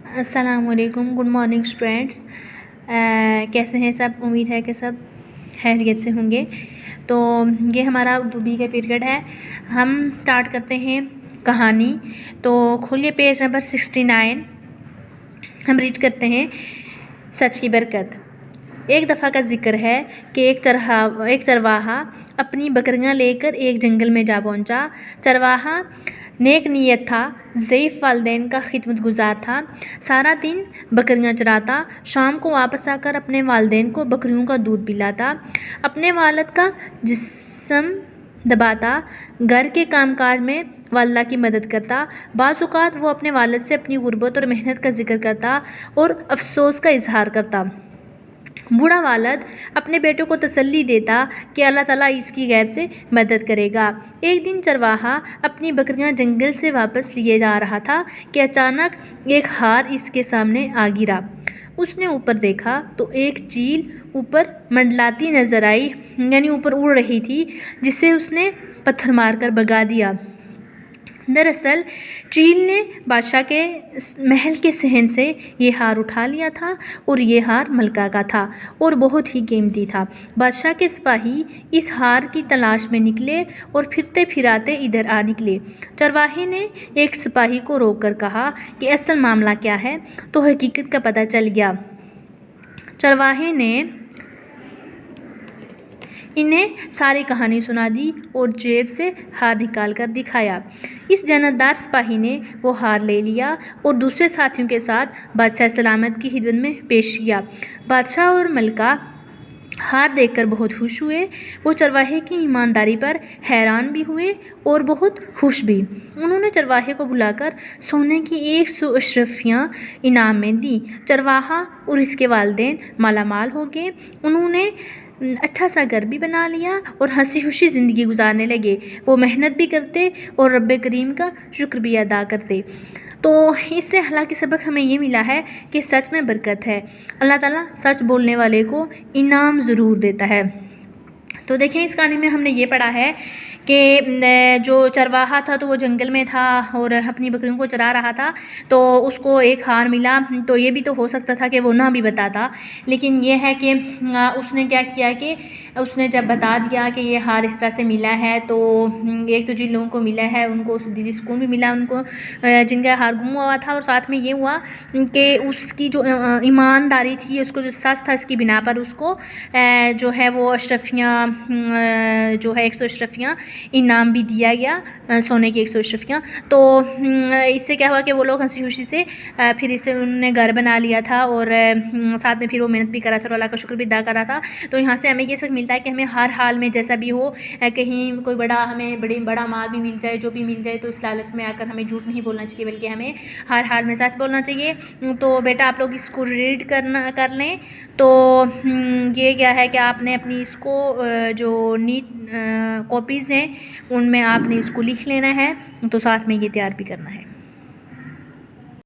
अस्सलामुअलैकुम, good morning students. कैसे हैं सब? उम्मीद है कि सब खैरियत से होंगे। तो ये हमारा उर्दू बी का पीरियड है। हम स्टार्ट करते हैं कहानी। तो खोलिए पेज नंबर 69। हम रीड करते हैं सच की बरकत। एक दफ़ा का जिक्र है कि एक चरवाहा अपनी बकरियां लेकर एक जंगल में जा पहुंचा। चरवाहा नेक नीयत था, ज़ईफ़ वालिदैन का खिदमतगुज़ार था। सारा दिन बकरियां चराता, शाम को वापस आकर अपने वालिदैन को बकरियों का दूध पिलाता, अपने वालिद का जिस्म दबाता, घर के कामकाज में वालिदा की मदद करता। बाज़ औक़ात वो अपने वालिद से अपनी गुर्बत और मेहनत का जिक्र करता और अफसोस का इजहार करता। बूढ़ा वालिद अपने बेटों को तसल्ली देता कि अल्लाह ताला इसकी गैब से मदद करेगा। एक दिन चरवाहा अपनी बकरियां जंगल से वापस लिए जा रहा था कि अचानक एक हार इसके सामने आ गिरा। उसने ऊपर देखा तो एक चील ऊपर मंडलाती नजर आई, यानी ऊपर उड़ रही थी, जिसे उसने पत्थर मारकर भगा दिया। दरअसल चील ने बादशाह के महल के सहन से ये हार उठा लिया था और ये हार मलका का था और बहुत ही कीमती था। बादशाह के सिपाही इस हार की तलाश में निकले और फिरते फिराते इधर आ निकले। चरवाहे ने एक सिपाही को रोककर कहा कि असल मामला क्या है। तो हकीकत का पता चल गया। चरवाहे ने इन्हें सारी कहानी सुना दी और जेब से हार निकाल कर दिखाया। इस जन्नतदार सिपाही ने वो हार ले लिया और दूसरे साथियों के साथ बादशाह सलामत की खिदमत में पेश किया। बादशाह और मलका हार देखकर बहुत खुश हुए। वो चरवाहे की ईमानदारी पर हैरान भी हुए और बहुत खुश भी। उन्होंने चरवाहे को बुलाकर सोने की 100 अशरफियाँ इनाम में दी। चरवाहा और इसके वालिदैन मालामाल हो गए। उन्होंने अच्छा सा घर भी बना लिया और हंसी खुशी ज़िंदगी गुजारने लगे। वो मेहनत भी करते और रब्बे करीम का शुक्र भी अदा करते। तो इससे हालांकि सबक हमें ये मिला है कि सच में बरकत है। अल्लाह ताला सच बोलने वाले को इनाम ज़रूर देता है। तो देखिए, इस कहानी में हमने ये पढ़ा है कि जो चरवाहा था तो वो जंगल में था और अपनी बकरियों को चरा रहा था, तो उसको एक हार मिला। तो ये भी तो हो सकता था कि वो ना भी बताता, लेकिन ये है कि उसने क्या किया कि उसने जब बता दिया कि ये हार इस तरह से मिला है, तो एक तो जिन लोगों को मिला है उनको दिली सुकून भी मिला, उनको जिनका हार गुम हुआ था, और साथ में ये हुआ कि उसकी जो ईमानदारी थी, उसको जो सच था, इसकी बिना पर उसको जो है वो अशरफियाँ जो है 100 अशरफियाँ इनाम भी दिया गया, सोने की 100 अशरफियाँ। तो इससे क्या हुआ कि वो लोग हंसी खुशी से फिर इससे उन्होंने घर बना लिया था और साथ में फिर वो मेहनत भी करा था और अल्लाह का शुक्र भी अदा करा था। तो यहाँ से हमें ये सबक मिलता है कि हमें हर हाल में जैसा भी हो, कहीं कोई हमें बड़ा माल भी मिल जाए, जो भी मिल जाए, तो इस लालच में आकर हमें झूठ नहीं बोलना चाहिए, बल्कि हमें हर हाल में सच बोलना चाहिए। तो बेटा आप लोग इसको रीड कर लें। तो ये क्या है कि आपने अपनी इसको जो नीट कॉपीज़ हैं उनमें आपने इसको लिख लेना है, तो साथ में ये तैयार भी करना है।